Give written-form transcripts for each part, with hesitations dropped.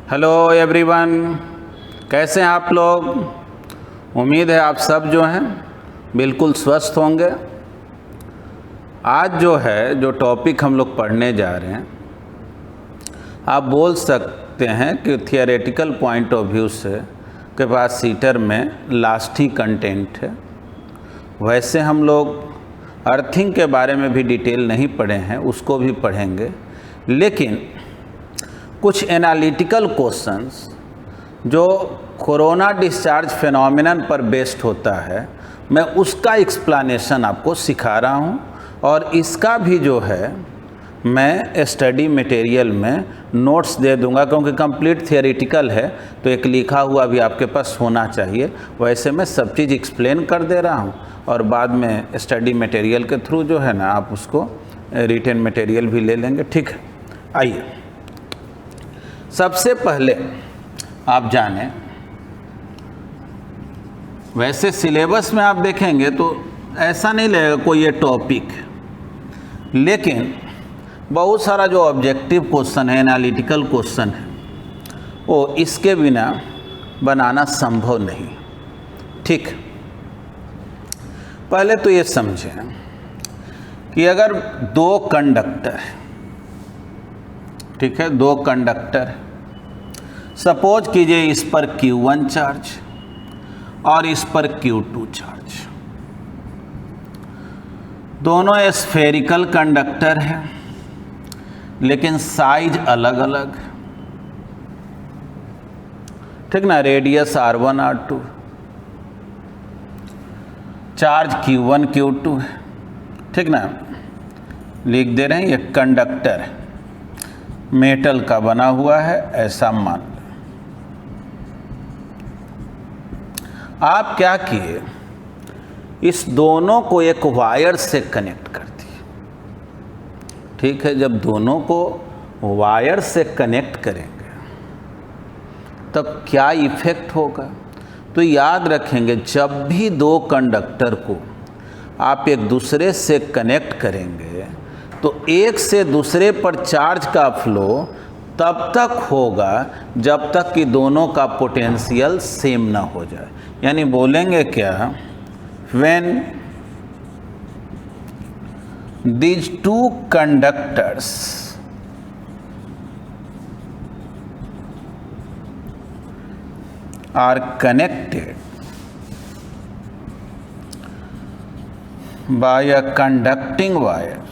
Hello everyone, कैसे हैं आप लोग। उम्मीद है आप सब जो हैं बिल्कुल स्वस्थ होंगे। आज जो टॉपिक हम लोग पढ़ने जा रहे हैं, आप बोल सकते हैं कि थियोरेटिकल पॉइंट ऑफ व्यू से के पास सीटर में लास्ट ही कंटेंट है। वैसे हम लोग अर्थिंग के बारे में भी डिटेल नहीं पढ़े हैं, उसको भी पढ़ेंगे, लेकिन कुछ एनालिटिकल क्वेश्चंस जो कोरोना डिस्चार्ज फिनोमिनन पर बेस्ड होता है, मैं उसका एक्सप्लेनेशन आपको सिखा रहा हूं। और इसका भी जो है मैं स्टडी मटेरियल में नोट्स दे दूंगा, क्योंकि कंप्लीट थियोरेटिकल है तो एक लिखा हुआ भी आपके पास होना चाहिए। वैसे मैं सब चीज़ एक्सप्लेन कर दे रहा हूं और बाद में स्टडी मटेरियल के थ्रू जो है ना आप उसको रिटन मटेरियल भी ले लेंगे। ठीक है, आइए सबसे पहले आप जानें, वैसे सिलेबस में आप देखेंगे तो ऐसा नहीं लगेगा कोई ये टॉपिक, लेकिन बहुत सारा जो ऑब्जेक्टिव क्वेश्चन है, एनालिटिकल क्वेश्चन है, वो इसके बिना बनाना संभव नहीं। ठीक, पहले तो ये समझें कि अगर दो कंडक्टर, ठीक है, दो कंडक्टर, सपोज कीजिए इस पर Q1 चार्ज और इस पर Q2 चार्ज, दोनों स्फेरिकल कंडक्टर है लेकिन साइज अलग अलग, ठीक ना, radius R1 R2, charge Q1 Q2 है, ठीक ना, लिख दे रहे हैं ये कंडक्टर है, मेटल का बना हुआ है, ऐसा मान लो। आप क्या किए, इस दोनों को एक वायर से कनेक्ट कर दिए। ठीक है, जब दोनों को वायर से कनेक्ट करेंगे तब क्या इफेक्ट होगा, तो याद रखेंगे जब भी दो कंडक्टर को आप एक दूसरे से कनेक्ट करेंगे तो एक से दूसरे पर चार्ज का फ्लो तब तक होगा जब तक कि दोनों का पोटेंशियल सेम ना हो जाए। यानी बोलेंगे क्या, when these two conductors are connected by a conducting wire,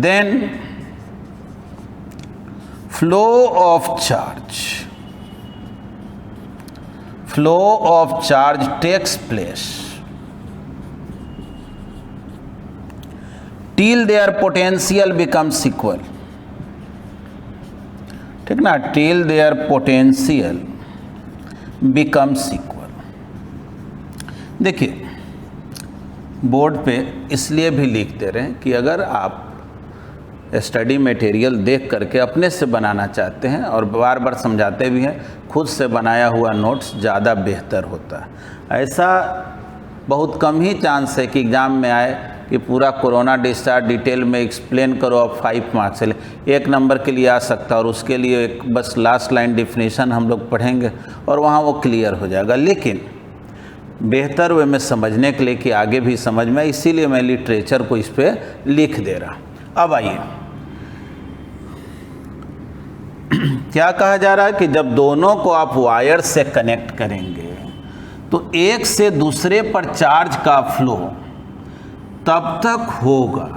then flow of charge takes place till their potential becomes equal, ठीक ना, till their potential becomes equal। देखिए बोर्ड पे इसलिए भी लिख दे रहे हैं कि अगर आप स्टडी मटेरियल देख करके अपने से बनाना चाहते हैं, और बार बार समझाते भी हैं, खुद से बनाया हुआ नोट्स ज़्यादा बेहतर होता है। ऐसा बहुत कम ही चांस है कि एग्ज़ाम में आए कि पूरा कोरोना डिस्चार्ज डिटेल में एक्सप्लेन करो, अब 5 मार्क्स से 1 नंबर के लिए आ सकता है, और उसके लिए एक बस लास्ट लाइन डिफिनीशन हम लोग पढ़ेंगे और वहाँ वो क्लियर हो जाएगा। लेकिन बेहतर वे में समझने के लिए कि आगे भी समझ में, इसीलिए मैं लिटरेचर को इस पर लिख दे रहा। अब आइए क्या कहा जा रहा है कि जब दोनों को आप वायर से कनेक्ट करेंगे तो एक से दूसरे पर चार्ज का फ्लो तब तक होगा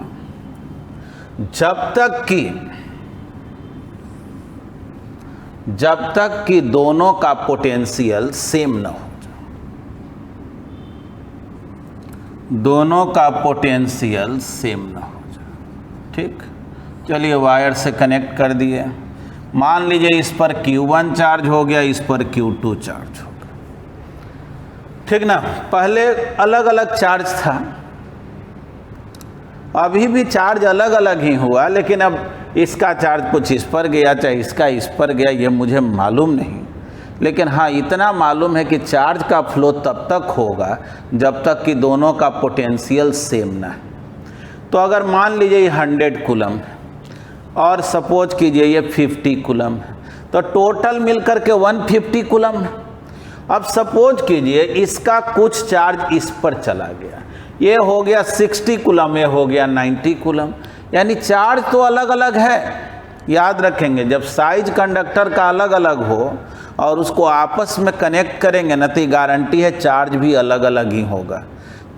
जब तक कि दोनों का पोटेंशियल सेम ना हो, दोनों का पोटेंशियल सेम ना हो जाए। ठीक, चलिए वायर से कनेक्ट कर दिए। मान लीजिए इस पर Q1 चार्ज हो गया, इस पर Q2 चार्ज हो गया, ठीक ना। पहले अलग अलग चार्ज था, अभी भी चार्ज अलग अलग ही हुआ, लेकिन अब इसका चार्ज कुछ इस पर गया, चाहे इसका इस पर गया, ये मुझे मालूम नहीं। लेकिन हाँ इतना मालूम है कि चार्ज का फ्लो तब तक होगा जब तक कि दोनों का पोटेंशियल सेम ना है। तो अगर मान लीजिए 100 कूलम, और सपोज कीजिए ये 50 कूलम है, तो टोटल मिलकर के 150 कूलम है। अब सपोज कीजिए इसका कुछ चार्ज इस पर चला गया, ये हो गया 60 कूलम, ये हो गया 90 कूलम, यानी चार्ज तो अलग अलग है। याद रखेंगे जब साइज कंडक्टर का अलग अलग हो और उसको आपस में कनेक्ट करेंगे ना, तो गारंटी है चार्ज भी अलग अलग ही होगा।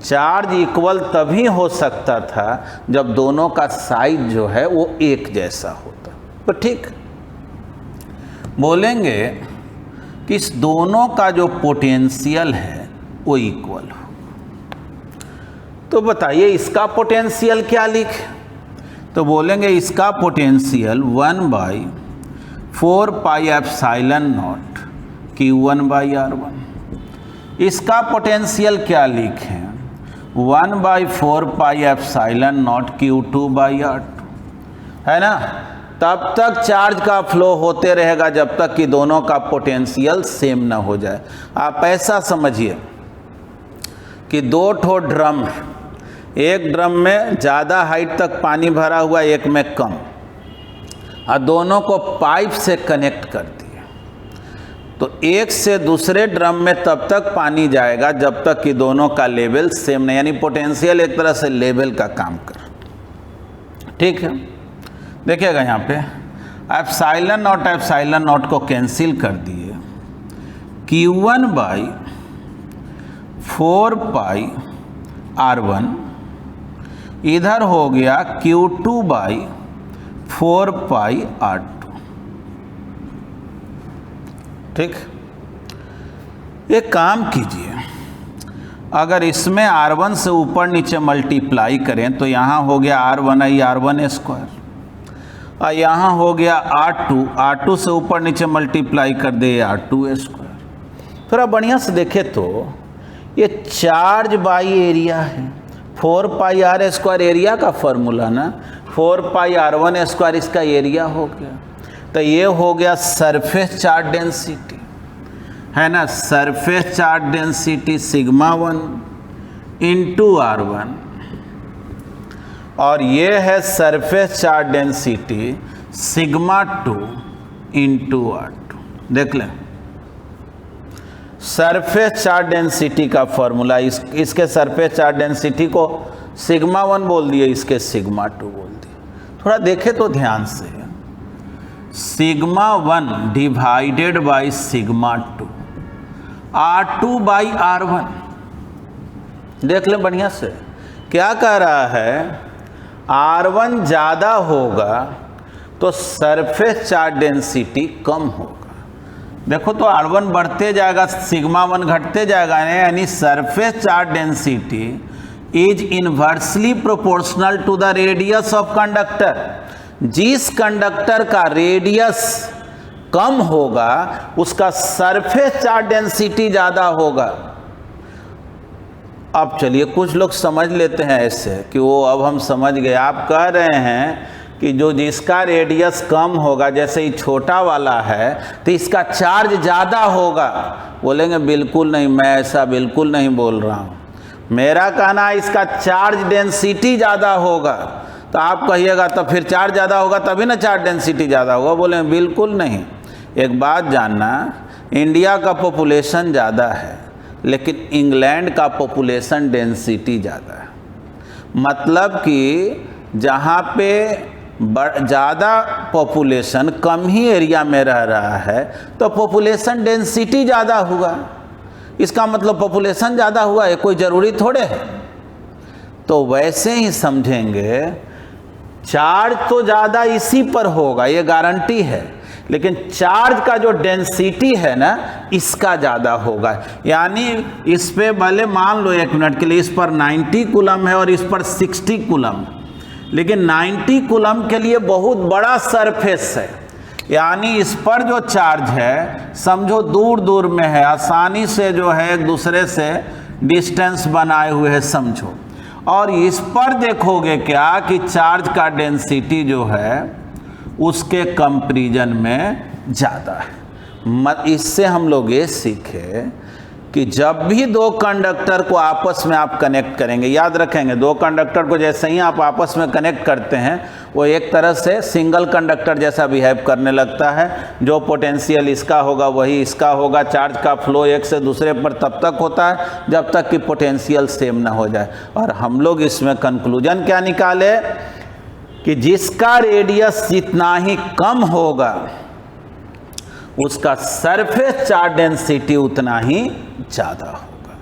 चार्ज इक्वल तभी हो सकता था जब दोनों का साइज जो है वो एक जैसा होता। तो ठीक बोलेंगे कि इस दोनों का जो पोटेंशियल है वो इक्वल हो। तो बताइए इसका पोटेंशियल क्या लिखें? तो बोलेंगे इसका potential 1/4 pi epsilon not Q1/R1। इसका पोटेंशियल क्या लिखें? 1/4 पाई एप्सिलॉन नॉट Q2/R2, है ना। तब तक चार्ज का फ्लो होते रहेगा जब तक कि दोनों का पोटेंशियल सेम ना हो जाए। आप ऐसा समझिए कि दो ठो ड्रम है, एक ड्रम में ज़्यादा हाइट तक पानी भरा हुआ, एक में कम, और दोनों को पाइप से कनेक्ट कर दिए। तो एक से दूसरे ड्रम में तब तक पानी जाएगा जब तक कि दोनों का लेवल सेम नहीं, यानी पोटेंशियल एक तरह से लेवल का काम कर। ठीक है, देखिएगा यहाँ पे एप्सिलॉन नॉट को कैंसिल कर दिए, Q1/4 पाई R1 इधर हो गया Q2/4 पाई R2। ठीक, एक काम कीजिए, अगर इसमें R1 से ऊपर नीचे मल्टीप्लाई करें तो यहाँ हो गया R1 और यहाँ हो गया R2 से ऊपर नीचे मल्टीप्लाई कर दे R2 स्क्वायर। थोड़ा बढ़िया से देखें तो ये चार्ज बाई एरिया है, 4 पाई R स्क्वायर एरिया का फॉर्मूला ना, 4 पाई R1 स्क्वायर इसका एरिया हो गया। तो ये हो गया सरफेस चार्ज डेंसिटी, है ना, surface charge density σ1 into R1, और ये है surface charge density σ2 into R2। देख लें सरफेस चार्ज डेंसिटी का फॉर्मूला, इसके सरफेस चार्ज डेंसिटी को σ1 बोल दिए, इसके σ2 बोल दिए। थोड़ा देखें तो ध्यान से, σ1 डिवाइडेड बाई σ2 R2/R1। देख लें बढ़िया से, क्या कह रहा है, R1 ज़्यादा होगा तो सरफेस चार्ज डेंसिटी कम होगा। देखो तो R1 बढ़ते जाएगा, σ1 घटते जाएगा, यानी surface charge density is inversely proportional to the radius of conductor. जिस कंडक्टर का रेडियस कम होगा उसका सरफेस चार्ज डेंसिटी ज़्यादा होगा। अब चलिए कुछ लोग समझ लेते हैं ऐसे कि वो अब हम समझ गए, आप कह रहे हैं कि जो जिसका रेडियस कम होगा, जैसे ही छोटा वाला है तो इसका चार्ज ज़्यादा होगा। बोलेंगे बिल्कुल नहीं, मैं ऐसा बिल्कुल नहीं बोल रहा हूँ। मेरा कहना है इसका चार्ज डेंसिटी ज़्यादा होगा। तो आप कहिएगा तो फिर चार्ज ज़्यादा होगा तभी ना चार्ज डेंसिटी ज़्यादा होगा। बोलेंगे बिल्कुल नहीं। एक बात जानना, इंडिया का पॉपुलेशन ज़्यादा है लेकिन इंग्लैंड का पॉपुलेशन डेंसिटी ज़्यादा है। मतलब कि जहाँ पे ज़्यादा पॉपुलेशन कम ही एरिया में रह रहा है तो पॉपुलेशन डेंसिटी ज़्यादा हुआ। इसका मतलब पॉपुलेशन ज़्यादा हुआ है, कोई ज़रूरी थोड़े है। तो वैसे ही समझेंगे, चार्ज तो ज़्यादा इसी पर होगा, ये गारंटी है, लेकिन चार्ज का जो डेंसिटी है ना इसका ज़्यादा होगा। यानी इस पे भले मान लो एक मिनट के लिए इस पर 90 कूलम है और इस पर 60 कूलम, लेकिन 90 कूलम के लिए बहुत बड़ा सरफेस है, यानी इस पर जो चार्ज है समझो दूर दूर में है, आसानी से जो है एक दूसरे से डिस्टेंस बनाए हुए है समझो। और इस पर देखोगे क्या कि चार्ज का डेंसिटी जो है उसके कंपैरिजन में ज़्यादा है। इससे हम लोग ये सीखे कि जब भी दो कंडक्टर को आपस में आप कनेक्ट करेंगे, याद रखेंगे दो कंडक्टर को जैसे ही आप आपस में कनेक्ट करते हैं वो एक तरह से सिंगल कंडक्टर जैसा बिहेव करने लगता है। जो पोटेंशियल इसका होगा वही इसका होगा। चार्ज का फ्लो एक से दूसरे पर तब तक होता है जब तक कि पोटेंशियल सेम ना हो जाए। और हम लोग इसमें कंक्लूजन क्या निकाले कि जिसका रेडियस जितना ही कम होगा उसका सरफेस चार्ज डेंसिटी उतना ही ज़्यादा होगा।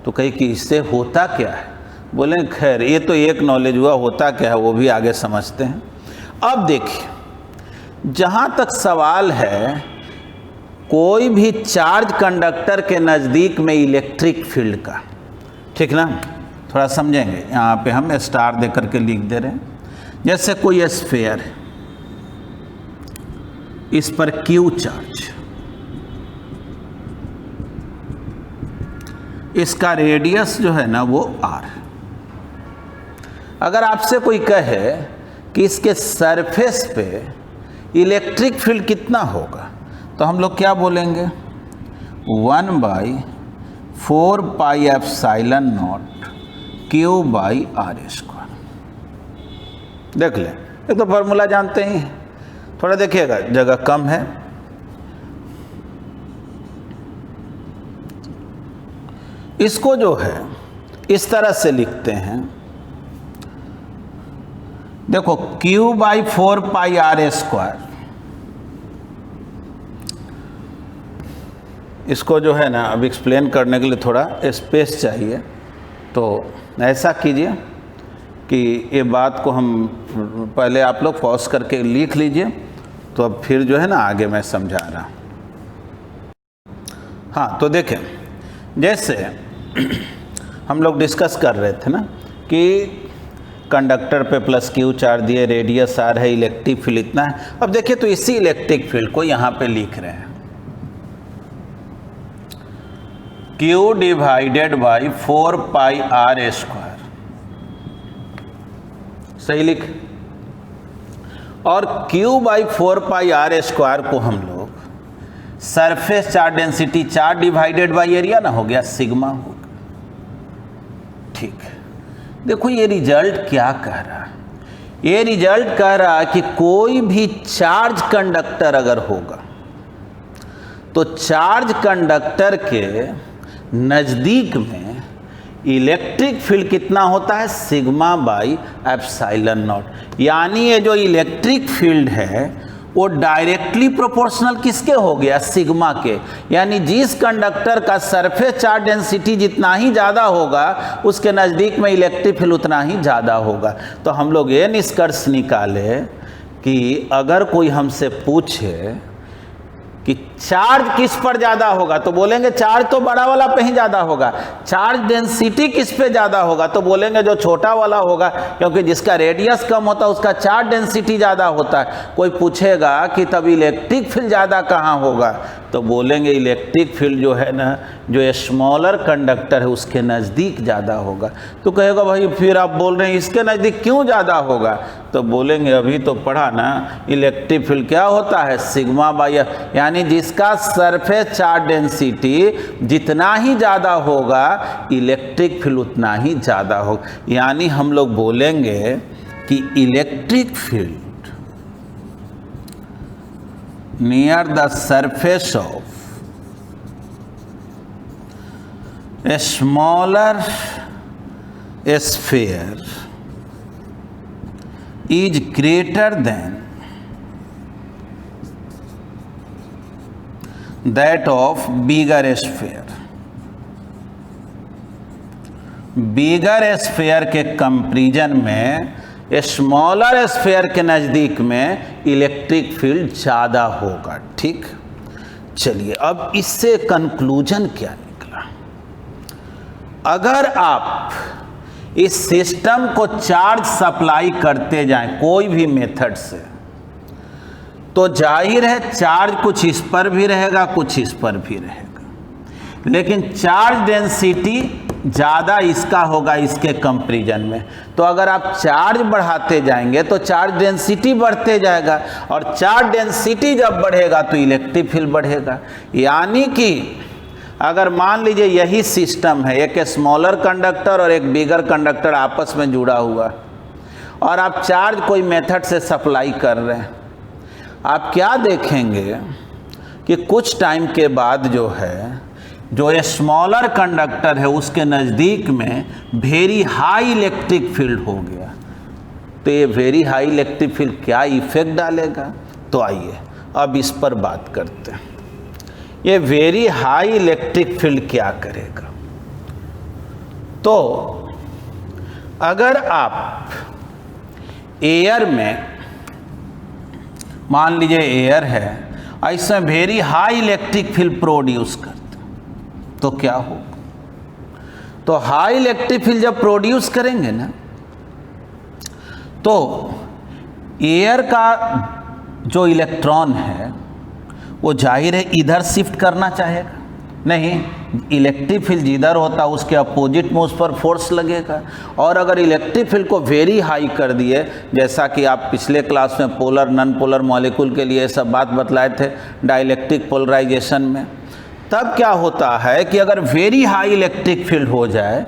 तो कहीं कि इससे होता क्या है, बोले खैर ये तो एक नॉलेज हुआ, होता क्या है वो भी आगे समझते हैं। अब देखिए, जहाँ तक सवाल है कोई भी चार्ज कंडक्टर के नज़दीक में इलेक्ट्रिक फील्ड का, ठीक ना, थोड़ा समझेंगे। यहाँ पे हम स्टार दे करके लिख दे रहे हैं। जैसे कोई स्फीयर है, इस पर क्यू चार्ज, इसका रेडियस जो है ना वो आर। अगर आपसे कोई कहे कि इसके सरफेस पे इलेक्ट्रिक फील्ड कितना होगा तो हम लोग क्या बोलेंगे, 1/4πε0 Q/r²। देख लें, एक तो फॉर्मूला जानते ही, थोड़ा देखिएगा जगह कम है। इसको जो है इस तरह से लिखते हैं, देखो Q/4πr²। इसको जो है ना अब एक्सप्लेन करने के लिए थोड़ा स्पेस चाहिए, तो ऐसा कीजिए कि ये बात को हम पहले आप लोग पॉज करके लिख लीजिए, तो अब फिर जो है ना आगे मैं समझा रहा। हाँ, तो देखें, जैसे हम लोग डिस्कस कर रहे थे ना कि कंडक्टर पे प्लस क्यू चार्ज दिए, रेडियस आर है, इलेक्ट्रिक फील्ड इतना है। अब देखिए तो इसी इलेक्ट्रिक फील्ड को यहाँ पे लिख रहे हैं, Q/4πr², सही लिख। और Q/4πr² को हम लोग surface charge density, charge divided by area ना हो गया, सिग्मा होगा। ठीक है, देखो ये रिजल्ट क्या कह रहा है, ये रिजल्ट कह रहा है कि कोई भी चार्ज कंडक्टर अगर होगा तो चार्ज कंडक्टर के नज़दीक में इलेक्ट्रिक फील्ड कितना होता है, σ/ε0। यानी ये जो इलेक्ट्रिक फील्ड है वो डायरेक्टली प्रोपोर्शनल किसके हो गया, सिग्मा के। यानी जिस कंडक्टर का सरफेस चार्ज डेंसिटी जितना ही ज़्यादा होगा उसके नज़दीक में इलेक्ट्रिक फील्ड उतना ही ज़्यादा होगा। तो हम लोग ये निष्कर्ष निकाले कि अगर कोई हमसे पूछे कि चार्ज किस पर ज़्यादा होगा तो बोलेंगे चार्ज तो बड़ा वाला पे ही ज़्यादा होगा। चार्ज डेंसिटी किस पे ज़्यादा होगा तो बोलेंगे जो छोटा वाला होगा, क्योंकि जिसका रेडियस कम होता है उसका चार्ज डेंसिटी ज़्यादा होता है। कोई पूछेगा कि तब इलेक्ट्रिक फील्ड ज़्यादा कहाँ होगा तो बोलेंगे इलेक्ट्रिक फील्ड जो है ना, जो स्मॉलर कंडक्टर है उसके नज़दीक ज़्यादा होगा। तो कहेगा भाई फिर आप बोल रहे हैं इसके नज़दीक क्यों ज़्यादा होगा, तो बोलेंगे अभी तो पढ़ा ना, इलेक्ट्रिक फील्ड क्या होता है, σ/, यानी जिसका सरफेस चार्ज डेंसिटी जितना ही ज़्यादा होगा इलेक्ट्रिक फील्ड उतना ही ज़्यादा होगा। यानी हम लोग बोलेंगे कि electric field near the surface of a smaller sphere is greater than that of bigger sphere। Bigger sphere के कंपैरिजन में स्मॉलर स्फीयर के नज़दीक में इलेक्ट्रिक फील्ड ज़्यादा होगा। ठीक, चलिए अब इससे कंक्लूजन क्या निकला, अगर आप इस सिस्टम को चार्ज सप्लाई करते जाएं कोई भी मेथड से तो जाहिर है चार्ज कुछ इस पर भी रहेगा कुछ इस पर भी रहेगा, लेकिन चार्ज डेंसिटी ज़्यादा इसका होगा इसके कंपैरिजन में। तो अगर आप चार्ज बढ़ाते जाएंगे तो चार्ज डेंसिटी बढ़ते जाएगा, और चार्ज डेंसिटी जब बढ़ेगा तो इलेक्ट्रिक फील्ड बढ़ेगा। यानी कि अगर मान लीजिए यही सिस्टम है, एक स्मॉलर कंडक्टर और एक बिगर कंडक्टर आपस में जुड़ा हुआ, और आप चार्ज कोई मेथड से सप्लाई कर रहे हैं, आप क्या देखेंगे कि कुछ टाइम के बाद जो है, जो ये स्मॉलर कंडक्टर है उसके नज़दीक में वेरी हाई इलेक्ट्रिक फील्ड हो गया। तो ये वेरी हाई इलेक्ट्रिक फील्ड क्या इफेक्ट डालेगा? तो आइए अब इस पर बात करते हैं। ये वेरी हाई इलेक्ट्रिक फील्ड क्या करेगा? तो अगर आप एयर में, मान लीजिए एयर है, इसमें very high electric field produce करते, तो क्या होगा? तो हाई इलेक्ट्रिक फील्ड जब प्रोड्यूस करेंगे ना, तो एयर का जो इलेक्ट्रॉन है वो जाहिर है इधर शिफ्ट करना चाहेगा, नहीं, इलेक्ट्रिक फील्ड जिधर होता है उसके अपोजिट में उस पर फोर्स लगेगा। और अगर इलेक्ट्रिक फील्ड को वेरी हाई कर दिए, जैसा कि आप पिछले क्लास में पोलर नॉन पोलर मॉलिक्यूल के लिए सब बात बतलाए थे डाइलेक्ट्रिक पोलराइजेशन में, तब क्या होता है कि अगर वेरी हाई इलेक्ट्रिक फील्ड हो जाए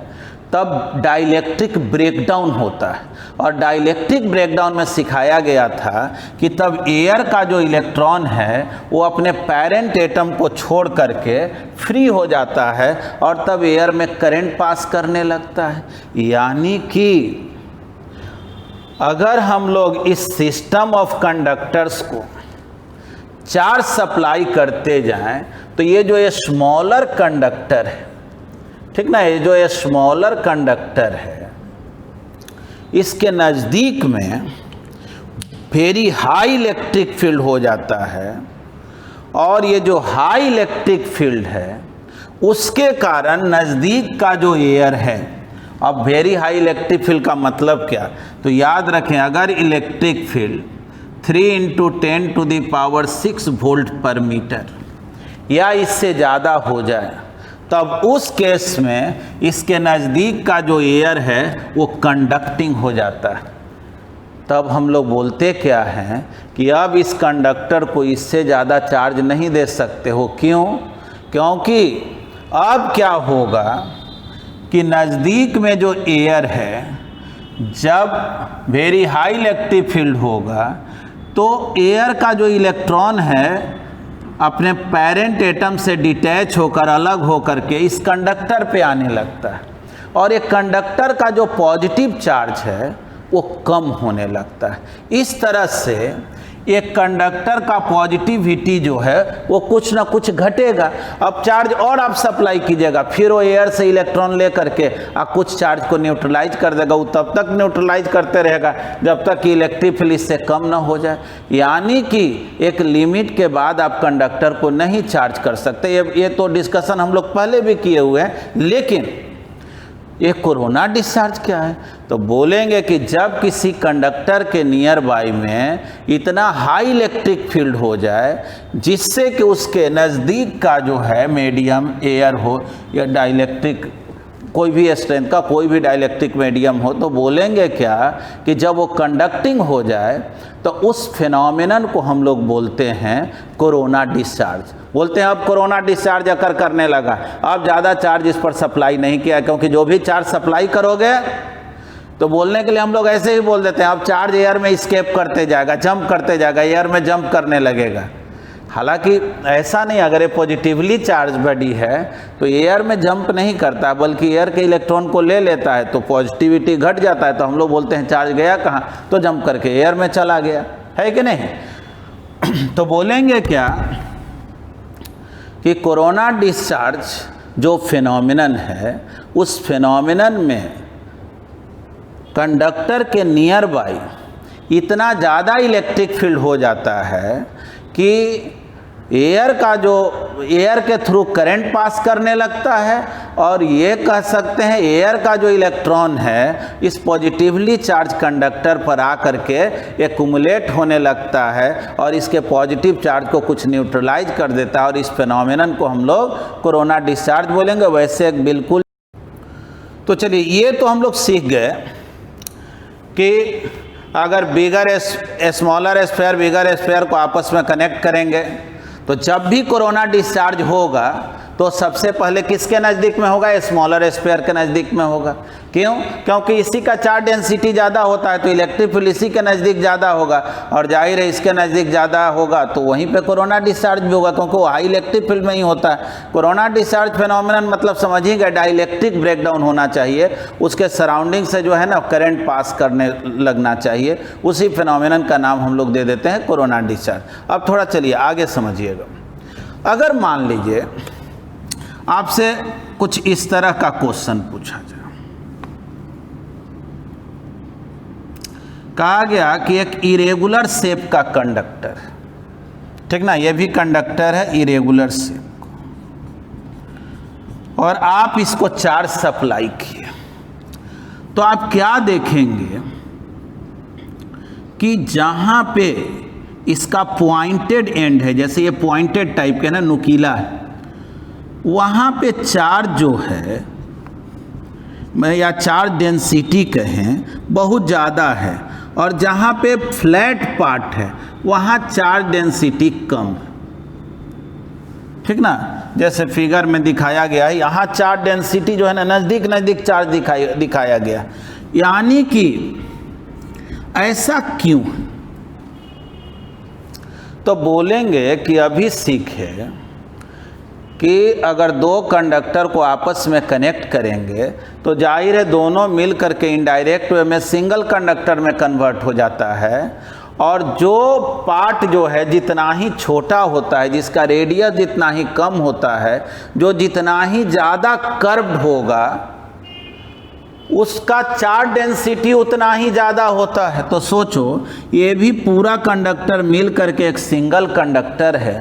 तब डाइलेक्ट्रिक ब्रेकडाउन होता है। और डाइलेक्ट्रिक ब्रेकडाउन में सिखाया गया था कि तब एयर का जो इलेक्ट्रॉन है वो अपने पेरेंट एटम को छोड़ करके फ्री हो जाता है और तब एयर में करंट पास करने लगता है। यानी कि अगर हम लोग इस सिस्टम ऑफ कंडक्टर्स को चार्ज सप्लाई करते जाएं तो ये जो ये स्मॉलर कंडक्टर है, ठीक ना, ये जो ये स्मॉलर कंडक्टर है इसके नज़दीक में वेरी हाई इलेक्ट्रिक फील्ड हो जाता है। और ये जो हाई इलेक्ट्रिक फील्ड है उसके कारण नज़दीक का जो एयर है, अब वेरी हाई इलेक्ट्रिक फील्ड का मतलब क्या? तो याद रखें, अगर इलेक्ट्रिक फील्ड 3 × 10⁻⁶ वोल्ट पर मीटर या इससे ज़्यादा हो जाए, तब उस केस में इसके नज़दीक का जो एयर है वो कंडक्टिंग हो जाता है। तब हम लोग बोलते क्या हैं कि अब इस कंडक्टर को इससे ज़्यादा चार्ज नहीं दे सकते हो। क्यों? क्योंकि अब क्या होगा कि नज़दीक में जो एयर है, जब वेरी हाई इलेक्ट्रिक फील्ड होगा तो एयर का जो इलेक्ट्रॉन है अपने पेरेंट एटम से डिटैच होकर, अलग होकर के इस कंडक्टर पे आने लगता है और एक कंडक्टर का जो पॉजिटिव चार्ज है वो कम होने लगता है। इस तरह से एक कंडक्टर का पॉजिटिविटी जो है वो कुछ ना कुछ घटेगा। अब चार्ज और आप सप्लाई कीजिएगा, फिर वो एयर से इलेक्ट्रॉन ले करके कुछ चार्ज को न्यूट्रलाइज कर देगा। वो तब तक न्यूट्रलाइज करते रहेगा जब तक कि इलेक्ट्रिक फील्ड इससे कम ना हो जाए। यानी कि एक लिमिट के बाद आप कंडक्टर को नहीं चार्ज कर सकते। ये तो डिस्कशन हम लोग पहले भी किए हुए हैं। लेकिन ये कोरोना डिस्चार्ज क्या है? तो बोलेंगे कि जब किसी कंडक्टर के नियर बाई में इतना हाई इलेक्ट्रिक फील्ड हो जाए जिससे कि उसके नज़दीक का जो है मीडियम एयर हो या डाइलेक्ट्रिक कोई भी स्ट्रेंथ का कोई भी डाइलेक्ट्रिक मीडियम हो, तो बोलेंगे क्या कि जब वो कंडक्टिंग हो जाए तो उस फिनोमिनन को हम लोग बोलते हैं कोरोना डिस्चार्ज। बोलते हैं अब कोरोना डिस्चार्ज अकर करने लगा, अब ज़्यादा चार्ज इस पर सप्लाई नहीं किया, क्योंकि जो भी चार्ज सप्लाई करोगे तो बोलने के लिए हम लोग ऐसे ही बोल देते हैं अब चार्ज एयर में स्केप करते जाएगा, जंप करते जाएगा, एयर में जंप करने लगेगा। हालांकि ऐसा नहीं, अगर ये पॉजिटिवली चार्ज बॉडी है तो एयर में जंप नहीं करता बल्कि एयर के इलेक्ट्रॉन को ले लेता है, तो पॉजिटिविटी घट जाता है। तो हम लोग बोलते हैं चार्ज गया कहाँ? तो जंप करके एयर में चला गया, है कि नहीं? तो बोलेंगे क्या कि कोरोना डिस्चार्ज जो फिनोमिनन है उस फिनोमिनन में कंडक्टर के नियर बाई इतना ज़्यादा इलेक्ट्रिक फील्ड हो जाता है कि एयर का जो एयर के थ्रू करंट पास करने लगता है और ये कह सकते हैं एयर का जो इलेक्ट्रॉन है इस पॉजिटिवली चार्ज कंडक्टर पर आकर के एक्युमुलेट होने लगता है और इसके पॉजिटिव चार्ज को कुछ न्यूट्रलाइज कर देता है और इस फिनोमेनन को हम लोग कोरोना डिस्चार्ज बोलेंगे। वैसे एक बिल्कुल, तो चलिए ये तो हम लोग सीख गए कि अगर बिगर स्मॉलर स्फीयर बिगर स्फीयर को आपस में कनेक्ट करेंगे तो जब भी कोरोना डिस्चार्ज होगा तो सबसे पहले किसके नज़दीक में होगा? स्मॉलर स्फीयर के नज़दीक में होगा। क्यों? क्योंकि इसी का चार्ज डेंसिटी ज़्यादा होता है, तो इलेक्ट्रिक फील्ड इसी के नज़दीक ज़्यादा होगा, और जाहिर है इसके नज़दीक ज़्यादा होगा तो वहीं पे कोरोना डिस्चार्ज भी होगा, क्योंकि वो हाई इलेक्ट्रिक फील्ड में ही होता है। कोरोना डिस्चार्ज फिनोमिनन मतलब समझ ही गए, डाइलेक्ट्रिक ब्रेकडाउन होना चाहिए, उसके सराउंडिंग से जो है ना करंट पास करने लगना चाहिए, उसी फिनोमिनन का नाम हम लोग दे देते हैं कोरोना डिस्चार्ज। अब थोड़ा चलिए आगे समझिएगा। अगर मान लीजिए आपसे कुछ इस तरह का क्वेश्चन पूछा जाए, कहा गया कि एक इरेगुलर शेप का कंडक्टर, ठीक ना, ये भी कंडक्टर है इरेगुलर शेप, और आप इसको चार्ज सप्लाई किए, तो आप क्या देखेंगे कि जहां पे इसका पॉइंटेड एंड है, जैसे ये पॉइंटेड टाइप के ना, नुकीला है, वहाँ पे चार्ज जो है या चार्ज डेंसिटी कहें बहुत ज़्यादा है, और जहाँ पे फ्लैट पार्ट है वहाँ चार्ज डेंसिटी कम है, ठीक ना। जैसे फिगर में दिखाया गया है, यहाँ चार्ज डेंसिटी जो है ना नज़दीक नज़दीक चार्ज दिखाया गया, यानी कि ऐसा क्यों? तो बोलेंगे कि अभी सीखे कि अगर दो कंडक्टर को आपस में कनेक्ट करेंगे तो जाहिर है दोनों मिल करके इनडायरेक्ट वे में सिंगल कंडक्टर में कन्वर्ट हो जाता है, और जो पार्ट जो है जितना ही छोटा होता है, जिसका रेडियस जितना ही कम होता है, जो जितना ही ज़्यादा कर्व्ड होगा उसका चार्ज डेंसिटी उतना ही ज़्यादा होता है। तो सोचो ये भी पूरा कंडक्टर मिल करके एक सिंगल कंडक्टर है,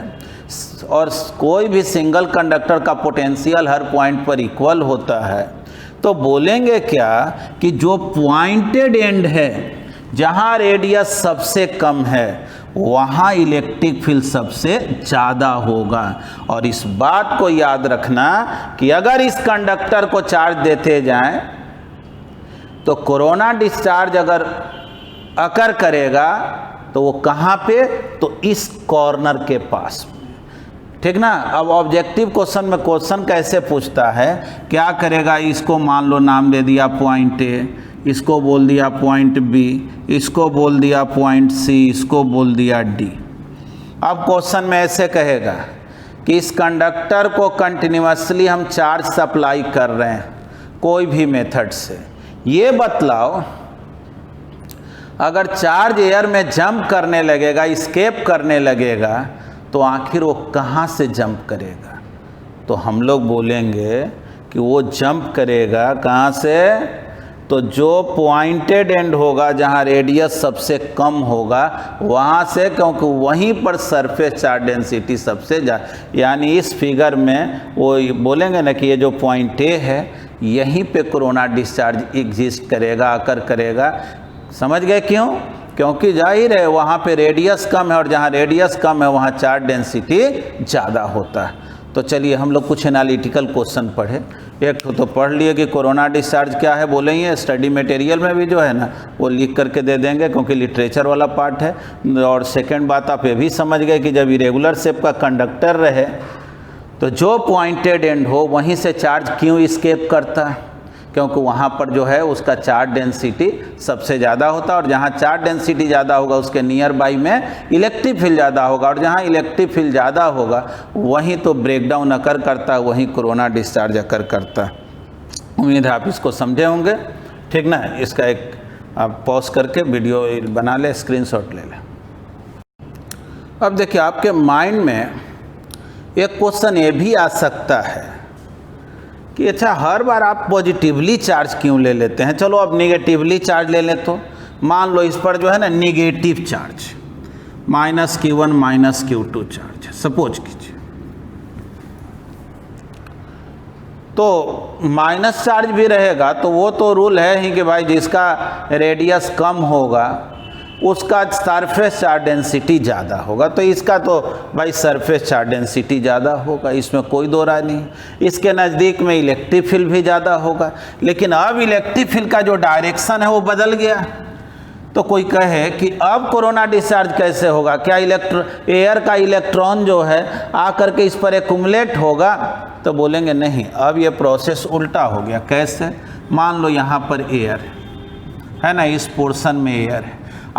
और कोई भी सिंगल कंडक्टर का पोटेंशियल हर पॉइंट पर इक्वल होता है, तो बोलेंगे क्या कि जो पॉइंटेड एंड है, जहां रेडियस सबसे कम है, वहां इलेक्ट्रिक फील्ड सबसे ज़्यादा होगा। और इस बात को याद रखना कि अगर इस कंडक्टर को चार्ज देते जाएं तो कोरोना डिस्चार्ज अगर अकर करेगा तो वो कहाँ पे? तो इस कॉर्नर के पास, ठीक ना। अब ऑब्जेक्टिव क्वेश्चन में क्वेश्चन कैसे पूछता है, क्या करेगा? इसको मान लो नाम दे दिया पॉइंट ए, इसको बोल दिया पॉइंट बी, इसको बोल दिया पॉइंट सी, इसको बोल दिया डी। अब क्वेश्चन में ऐसे कहेगा कि इस कंडक्टर को कंटिन्यूअसली हम चार्ज सप्लाई कर रहे हैं कोई भी मेथड से, ये बतलाओ अगर चार्ज एयर में जंप करने लगेगा, स्केप करने लगेगा, तो आखिर वो कहाँ से जंप करेगा? तो हम लोग बोलेंगे कि वो जंप करेगा कहाँ से? तो जो पॉइंटेड एंड होगा, जहाँ रेडियस सबसे कम होगा, वहाँ से, क्योंकि वहीं पर सरफेस चार्ज डेंसिटी सबसे ज़्यादा। यानी इस फिगर में वो बोलेंगे ना कि ये जो पॉइंट ए है, यहीं पे कोरोना डिस्चार्ज एग्जिस्ट करेगा, अकर करेगा। समझ गए क्यों? क्योंकि जाहिर है वहाँ पे रेडियस कम है, और जहाँ रेडियस कम है वहाँ चार्ज डेंसिटी ज़्यादा होता है। तो चलिए हम लोग कुछ एनालिटिकल क्वेश्चन पढ़े। एक तो पढ़ लिए कि कोरोना डिस्चार्ज क्या है, बोलेंगे स्टडी मटेरियल में भी जो है ना वो लिख करके दे देंगे, क्योंकि लिटरेचर वाला पार्ट है। और सेकंड बात आप ये भी समझ गए कि जब इरेगुलर शेप का कंडक्टर रहे तो जो पॉइंटेड एंड हो वहीं से चार्ज क्यों स्केप करता है? क्योंकि वहाँ पर जो है उसका चार्ज डेंसिटी सबसे ज़्यादा होता है, और जहाँ चार्ज डेंसिटी ज़्यादा होगा उसके नियर बाई में इलेक्ट्रिक फील्ड ज़्यादा होगा, और जहाँ इलेक्ट्रिक फील्ड ज़्यादा होगा वहीं तो ब्रेकडाउन अकर करता है, वहीं कोरोना डिस्चार्ज अकर करता है। उम्मीद है आप इसको समझे होंगे, ठीक ना। इसका एक आप पॉज करके वीडियो बना ले, स्क्रीनशॉट ले लें। अब देखिए आपके माइंड में एक क्वेश्चन ये भी आ सकता है कि अच्छा हर बार आप पॉजिटिवली चार्ज क्यों ले लेते हैं? चलो अब निगेटिवली चार्ज ले लें। तो मान लो इस पर जो है ना negative charge -Q1 -Q2 charge suppose कीजिए, तो माइनस चार्ज भी रहेगा तो वो तो रूल है ही कि भाई जिसका रेडियस कम होगा उसका सरफेस चार्ज डेंसिटी ज़्यादा होगा। तो इसका तो भाई सरफेस चार्ज डेंसिटी ज़्यादा होगा, इसमें कोई दो राय नहीं। इसके नज़दीक में इलेक्ट्रिक फील्ड भी ज़्यादा होगा, लेकिन अब इलेक्ट्रिक फील्ड का जो डायरेक्शन है वो बदल गया। तो कोई कहे कि अब कोरोना डिस्चार्ज कैसे होगा, क्या एयर का इलेक्ट्रॉन जो है आकर के इस पर एक्युमुलेट होगा, तो बोलेंगे नहीं, अब ये प्रोसेस उल्टा हो गया। कैसे? मान लो यहाँ पर एयर है ना, इस पोर्शन में एयर है,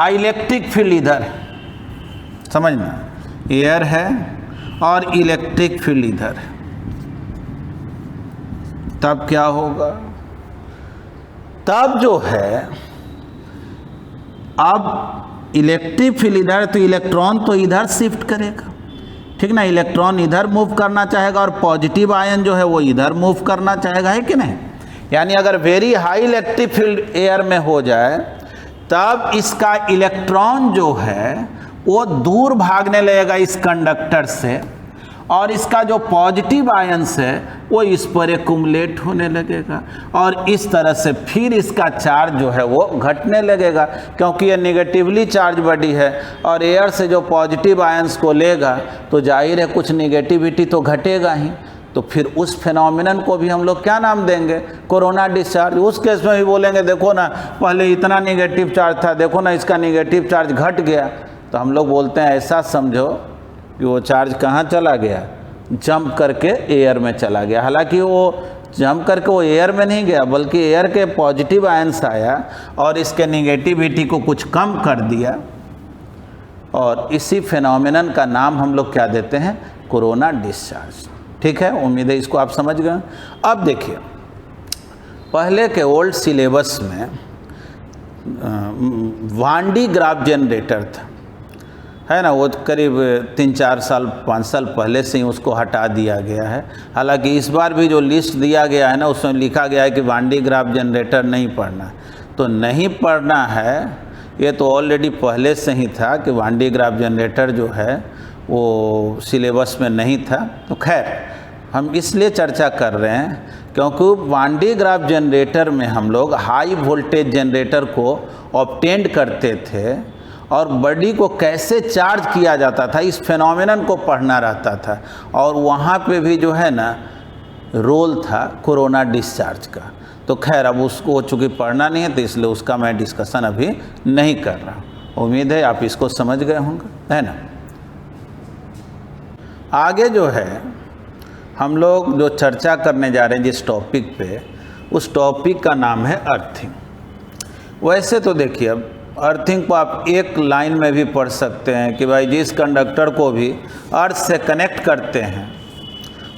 इलेक्ट्रिक फील्ड इधर है, समझना, एयर है और इलेक्ट्रिक फील्ड इधर है, तब क्या होगा? तब जो है, अब इलेक्ट्रिक फील्ड इधर, तो इलेक्ट्रॉन तो इधर शिफ्ट करेगा, ठीक ना, इलेक्ट्रॉन इधर मूव करना चाहेगा और पॉजिटिव आयन जो है वो इधर मूव करना चाहेगा, है कि नहीं? यानी अगर very high electric field air में हो जाए तब इसका इलेक्ट्रॉन जो है वो दूर भागने लगेगा इस कंडक्टर से, और इसका जो पॉजिटिव आयंस है वो इस पर एक्युमुलेट होने लगेगा, और इस तरह से फिर इसका चार्ज जो है वो घटने लगेगा, क्योंकि ये नेगेटिवली चार्ज बॉडी है और एयर से जो पॉजिटिव आयंस को लेगा तो जाहिर है कुछ नेगेटिविटी तो घटेगा ही। तो फिर उस फिनोमिनन को भी हम लोग क्या नाम देंगे? Corona discharge. उस केस में भी बोलेंगे देखो ना, पहले इतना नेगेटिव चार्ज था, देखो ना इसका नेगेटिव चार्ज घट गया। तो हम लोग बोलते हैं ऐसा समझो कि वो चार्ज कहाँ चला गया? जंप करके एयर में चला गया। हालांकि वो जंप करके वो एयर में नहीं गया, बल्कि एयर के पॉजिटिव आयंस आया और इसके नेगेटिविटी को कुछ कम कर दिया, और इसी फिनोमिनन का नाम हम लोग क्या देते हैं? Corona discharge. ठीक है, उम्मीद है इसको आप समझ गए। अब देखिए, पहले के ओल्ड सिलेबस में वान डी ग्राफ जनरेटर था, है ना, वो करीब 3-4 साल 5 साल पहले से ही उसको हटा दिया गया है। हालांकि इस बार भी जो लिस्ट दिया गया है ना, उसमें लिखा गया है कि वान डी ग्राफ जनरेटर नहीं पढ़ना। तो नहीं पढ़ना है, ये तो ऑलरेडी पहले से ही था कि वान डी ग्राफ जनरेटर जो है वो सिलेबस में नहीं था। तो खैर, हम इसलिए चर्चा कर रहे हैं क्योंकि वान डी ग्राफ जनरेटर में हम लोग हाई वोल्टेज जनरेटर को ऑब्टेंड करते थे, और बॉडी को कैसे चार्ज किया जाता था इस फिनोमिनन को पढ़ना रहता था, और वहाँ पे भी जो है ना रोल था कोरोना डिस्चार्ज का। तो खैर, अब उसको चूँकि पढ़ना नहीं है तो इसलिए उसका मैं डिस्कशन अभी नहीं कर रहा। उम्मीद है आप इसको समझ गए होंगे, है ना। आगे जो है हम लोग जो चर्चा करने जा रहे हैं जिस टॉपिक पे, उस टॉपिक का नाम है अर्थिंग। वैसे तो देखिए, अब अर्थिंग को आप एक लाइन में भी पढ़ सकते हैं कि भाई जिस कंडक्टर को भी अर्थ से कनेक्ट करते हैं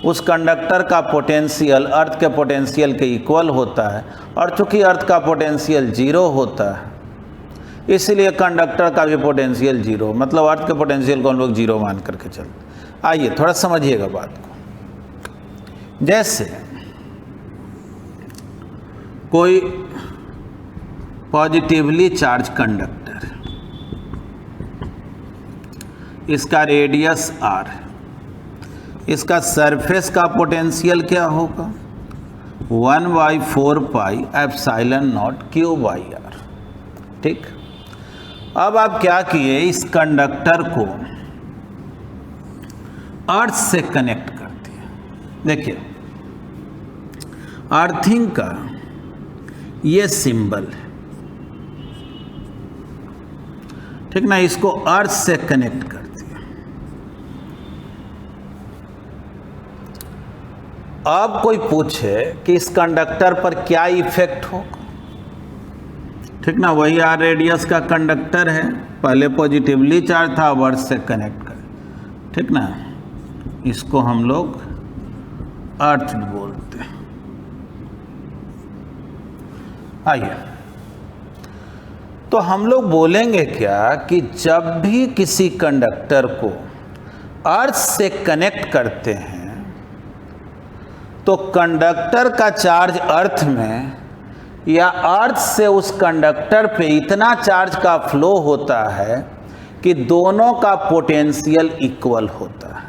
उस कंडक्टर का पोटेंशियल अर्थ के पोटेंशियल के इक्वल होता है, और चूँकि अर्थ का पोटेंशियल 0 होता है इसलिए कंडक्टर का भी पोटेंशियल 0, मतलब अर्थ के पोटेंशियल को हम लोग 0 मान करके चलते। आइए थोड़ा समझिएगा बात को। जैसे कोई पॉजिटिवली चार्ज कंडक्टर, इसका रेडियस r, इसका सरफेस का पोटेंशियल क्या होगा? 1/4 पाई एप्सिलॉन नॉट Q/r। ठीक, अब आप क्या किए, इस कंडक्टर को अर्थ से कनेक्ट कर दिया। देखिए, अर्थिंग का ये सिंबल है, ठीक ना, इसको अर्थ से कनेक्ट कर दिया। अब कोई पूछे कि इस कंडक्टर पर क्या इफेक्ट होगा, ठीक ना, वही आर रेडियस का कंडक्टर है, पहले पॉजिटिवली चार्ज था, अब अर्थ से कनेक्ट कर, ठीक ना, इसको हम लोग अर्थ बोलते हैं। आइए, तो हम लोग बोलेंगे क्या कि जब भी किसी कंडक्टर को अर्थ से कनेक्ट करते हैं तो कंडक्टर का चार्ज अर्थ में या अर्थ से उस कंडक्टर पे इतना चार्ज का फ्लो होता है कि दोनों का पोटेंशियल इक्वल होता है,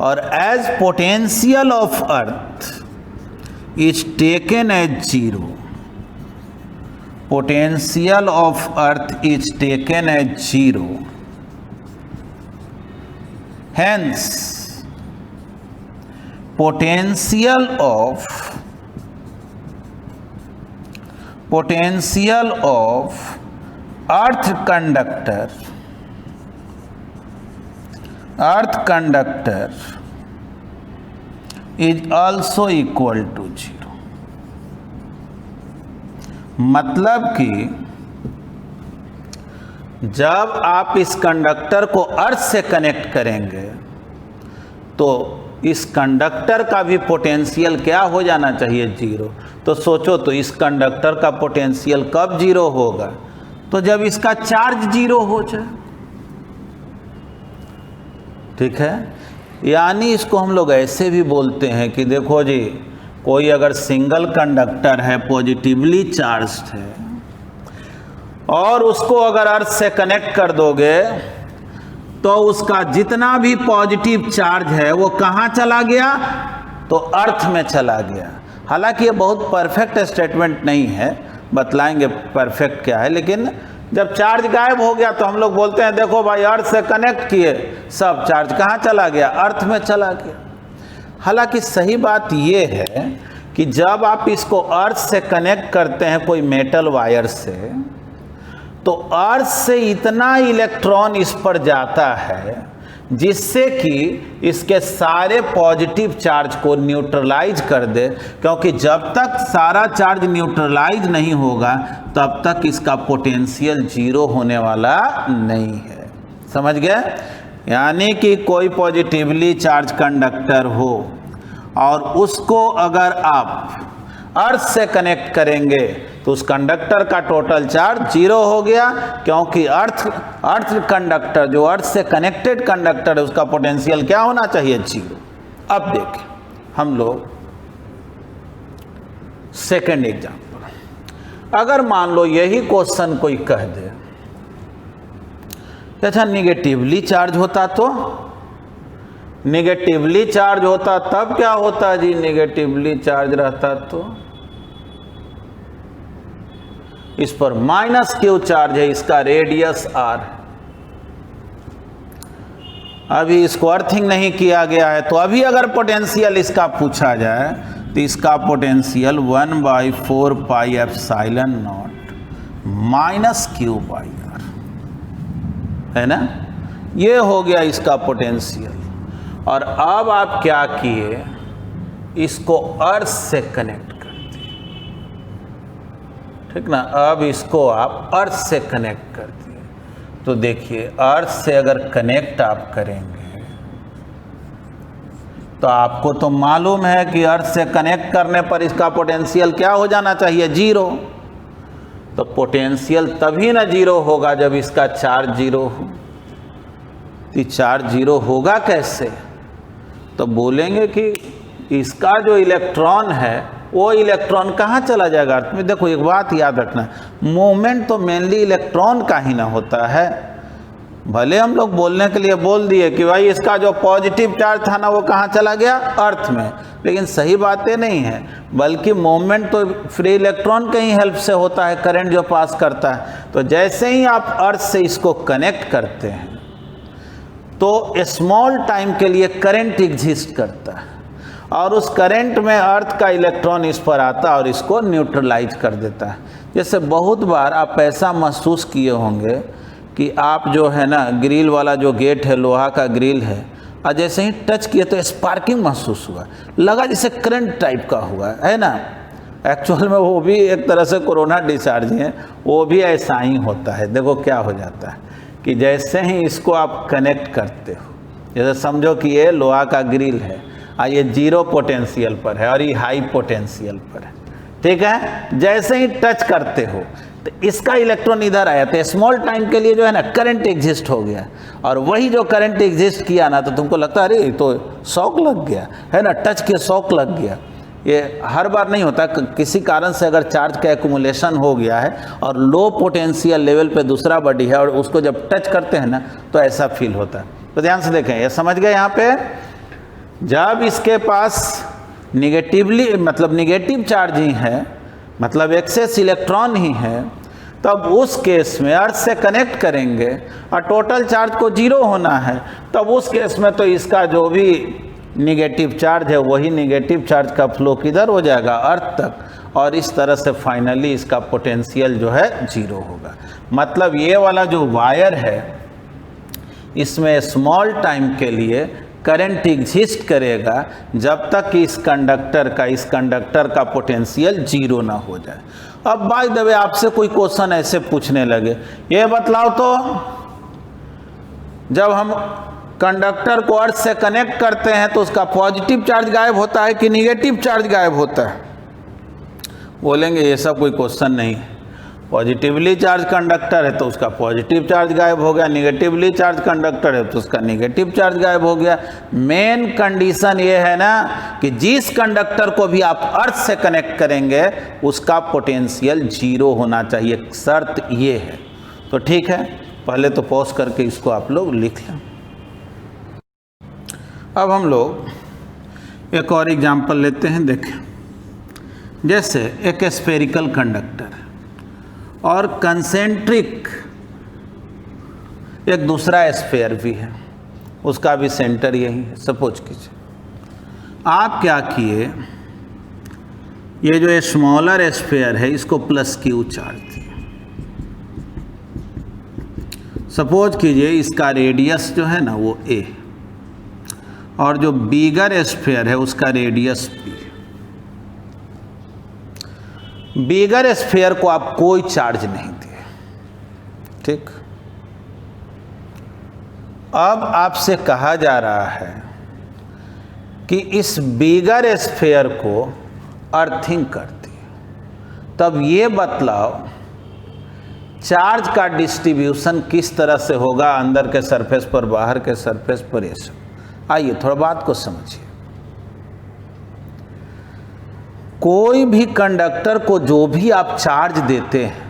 और as potential of earth is taken as 0, potential of earth is taken as 0, hence potential of earth conductor is also equal to 0। मतलब कि जब आप इस कंडक्टर को अर्थ से कनेक्ट करेंगे तो इस कंडक्टर का भी पोटेंशियल क्या हो जाना चाहिए? 0। तो सोचो तो इस कंडक्टर का पोटेंशियल कब 0 होगा? तो जब इसका चार्ज 0 हो जाए। ठीक है, यानी इसको हम लोग ऐसे भी बोलते हैं कि देखो जी, कोई अगर सिंगल कंडक्टर है, पॉजिटिवली चार्ज्ड है, और उसको अगर अर्थ से कनेक्ट कर दोगे तो उसका जितना भी पॉजिटिव चार्ज है वो कहाँ चला गया? तो अर्थ में चला गया। हालांकि ये बहुत परफेक्ट स्टेटमेंट नहीं है, बतलाएंगे परफेक्ट क्या है, लेकिन जब चार्ज गायब हो गया तो हम लोग बोलते हैं देखो भाई अर्थ से कनेक्ट किए, सब चार्ज कहाँ चला गया? अर्थ में चला गया। हालांकि सही बात ये है कि जब आप इसको अर्थ से कनेक्ट करते हैं कोई मेटल वायर से, तो अर्थ से इतना इलेक्ट्रॉन इस पर जाता है जिससे कि इसके सारे पॉजिटिव चार्ज को न्यूट्रलाइज कर दे, क्योंकि जब तक सारा चार्ज न्यूट्रलाइज नहीं होगा तब तक इसका पोटेंशियल 0 होने वाला नहीं है। समझ गए? यानी कि कोई पॉजिटिवली चार्ज कंडक्टर हो और उसको अगर आप अर्थ से कनेक्ट करेंगे तो उस कंडक्टर का टोटल चार्ज 0 हो गया, क्योंकि अर्थ कंडक्टर जो अर्थ से कनेक्टेड कंडक्टर है उसका पोटेंशियल क्या होना चाहिए? 0। अब देखें हम लोग सेकेंड एग्जांपल। अगर मान लो यही क्वेश्चन कोई कह दे, अच्छा निगेटिवली चार्ज होता तो? निगेटिवली चार्ज होता तब क्या होता जी? निगेटिवली चार्ज रहता तो इस पर -q चार्ज है, इसका रेडियस r है। अभी इसको अर्थिंग नहीं किया गया है, तो अभी अगर पोटेंशियल इसका पूछा जाए तो इसका potential 1/4 pi epsilon not -q/r है ना। ये हो गया इसका पोटेंशियल। और अब आप क्या किए? इसको अर्थ से कनेक्ट कर दिए। ठीक ना। अब इसको आप अर्थ से कनेक्ट कर दिए, तो देखिए अर्थ से अगर कनेक्ट आप करेंगे तो आपको तो मालूम है कि अर्थ से कनेक्ट करने पर इसका पोटेंशियल क्या हो जाना चाहिए? 0। तो पोटेंशियल तभी ना 0 होगा जब इसका चार्ज 0 हो। तो चार्ज 0 होगा कैसे? तो बोलेंगे कि इसका जो इलेक्ट्रॉन है वो इलेक्ट्रॉन कहाँ चला जाएगा अर्थ में। देखो एक बात याद रखना, मूवमेंट तो मेनली इलेक्ट्रॉन का ही ना होता है। भले हम लोग बोलने के लिए बोल दिए कि भाई इसका जो पॉजिटिव चार्ज था ना वो कहाँ चला गया? अर्थ में, लेकिन सही बातें नहीं है, बल्कि मूवमेंट तो फ्री इलेक्ट्रॉन के ही हेल्प से होता है, करंट जो पास करता है। तो जैसे ही आप अर्थ से इसको कनेक्ट करते हैं तो स्मॉल टाइम के लिए करंट एग्जिस्ट करता है, और उस करंट में अर्थ का इलेक्ट्रॉन इस पर आता है और इसको न्यूट्रलाइज कर देता है। जैसे बहुत बार आप ऐसा महसूस किए होंगे कि आप जो है ना ग्रिल वाला जो गेट है, लोहा का ग्रिल है, और जैसे ही टच किए तो स्पार्किंग महसूस हुआ, लगा जैसे करंट टाइप का हुआ है ना। एक्चुअल में वो भी एक तरह से कोरोना डिस्चार्ज है, वो भी ऐसा ही होता है। देखो क्या हो जाता है कि जैसे ही इसको आप कनेक्ट करते हो, जैसे समझो कि ये लोहा का ग्रिल है और ये 0 पोटेंशियल पर है और ये हाई पोटेंशियल पर है, ठीक है। जैसे ही टच करते हो तो इसका इलेक्ट्रॉन इधर आया, तो स्मॉल टाइम के लिए जो है ना करंट एग्जिस्ट हो गया, और वही जो करंट एग्जिस्ट किया ना तो तुमको लगता है अरे तो शॉक लग गया है ना, टच के शॉक लग गया। ये हर बार नहीं होता, किसी कारण से अगर चार्ज का एक्यूमुलेशन हो गया है और लो पोटेंशियल लेवल पे दूसरा बॉडी है और उसको जब टच करते हैं ना तो ऐसा फील होता है। तो ध्यान से देखें, ये समझ गए यहाँ पे, जब इसके पास निगेटिवली मतलब निगेटिव चार्ज ही है, मतलब एक्सेस इलेक्ट्रॉन ही है, तब उस केस में अर्थ से कनेक्ट करेंगे और टोटल चार्ज को 0 होना है, तब उस केस में तो इसका जो भी निगेटिव चार्ज है वही निगेटिव चार्ज का फ्लो किधर हो जाएगा? अर्थ तक, और इस तरह से फाइनली इसका पोटेंशियल जो है 0 होगा। मतलब ये वाला जो वायर है इसमें स्मॉल टाइम के लिए करंट एग्जिस्ट करेगा जब तक कि इस कंडक्टर का पोटेंशियल 0 ना हो जाए। अब बाय द वे आपसे कोई क्वेश्चन ऐसे पूछने लगे, ये बतलाओ तो जब हम कंडक्टर को अर्थ से कनेक्ट करते हैं तो उसका पॉजिटिव चार्ज गायब होता है कि निगेटिव चार्ज गायब होता है? बोलेंगे ये सब कोई क्वेश्चन नहीं है, पॉजिटिवली चार्ज कंडक्टर है तो उसका पॉजिटिव चार्ज गायब हो गया, निगेटिवली चार्ज कंडक्टर है तो उसका निगेटिव चार्ज गायब हो गया। मेन कंडीशन ये है ना कि जिस कंडक्टर को भी आप अर्थ से कनेक्ट करेंगे उसका पोटेंशियल 0 होना चाहिए, शर्त ये है। तो ठीक है, पहले तो पॉज करके इसको आप लोग लिख लें। अब हम लोग एक और एग्जांपल लेते हैं। देखें, जैसे एक स्फेरिकल कंडक्टर और कंसेंट्रिक एक दूसरा स्फेयर भी है, उसका भी सेंटर यही है। सपोज कीजिए आप क्या किए, ये जो स्मॉलर स्फेयर है इसको प्लस Q चार्ज दिए। सपोज कीजिए इसका रेडियस जो है ना वो a और जो बिगर स्फेयर है उसका रेडियस b। बिगर स्फेयर को आप कोई चार्ज नहीं दिए, ठीक। अब आपसे कहा जा रहा है कि इस बिगर स्फेयर को अर्थिंग कर दिए, तब ये बतलाओ चार्ज का डिस्ट्रीब्यूशन किस तरह से होगा, अंदर के सरफेस पर, बाहर के सरफेस पर, ये सब। आइए थोड़ा बात को समझिए। कोई भी कंडक्टर को जो भी आप चार्ज देते हैं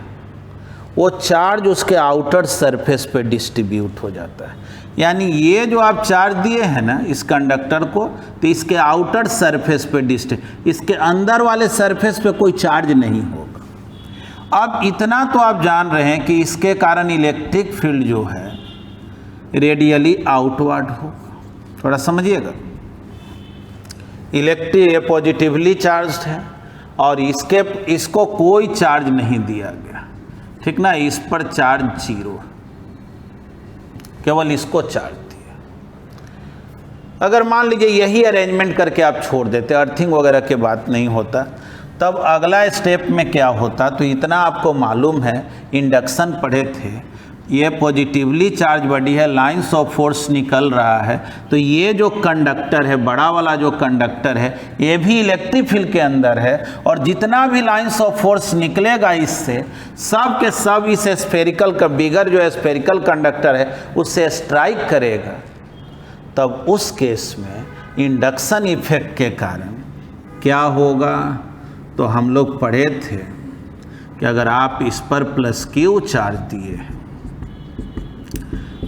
वो चार्ज उसके आउटर सरफेस पे डिस्ट्रीब्यूट हो जाता है। यानी ये जो आप चार्ज दिए हैं ना इस कंडक्टर को, तो इसके आउटर सरफेस पे इसके अंदर वाले सरफेस पे कोई चार्ज नहीं होगा। अब इतना तो आप जान रहे हैं कि इसके कारण इलेक्ट्रिक फील्ड जो है रेडियली आउटवर्ड होगा। थोड़ा समझिएगा, ये पॉजिटिवली चार्ज्ड है और इसको कोई चार्ज नहीं दिया गया, ठीक ना। इस पर चार्ज 0 है, केवल इसको चार्ज दिया। अगर मान लीजिए यही अरेंजमेंट करके आप छोड़ देते, अर्थिंग वगैरह के बात नहीं होता, तब अगला स्टेप में क्या होता। तो इतना आपको मालूम है, इंडक्शन पढ़े थे, ये पॉजिटिवली चार्ज बॉडी है, लाइंस ऑफ फोर्स निकल रहा है, तो ये जो कंडक्टर है, बड़ा वाला जो कंडक्टर है, ये भी इलेक्ट्रिक फील्ड के अंदर है और जितना भी लाइंस ऑफ फोर्स निकलेगा इससे, सब के सब इस स्फेरिकल का बिगर जो स्फेरिकल कंडक्टर है उससे स्ट्राइक करेगा। तब उस केस में इंडक्शन इफेक्ट के कारण क्या होगा, तो हम लोग पढ़े थे कि अगर आप इस पर प्लस Q चार्ज दिए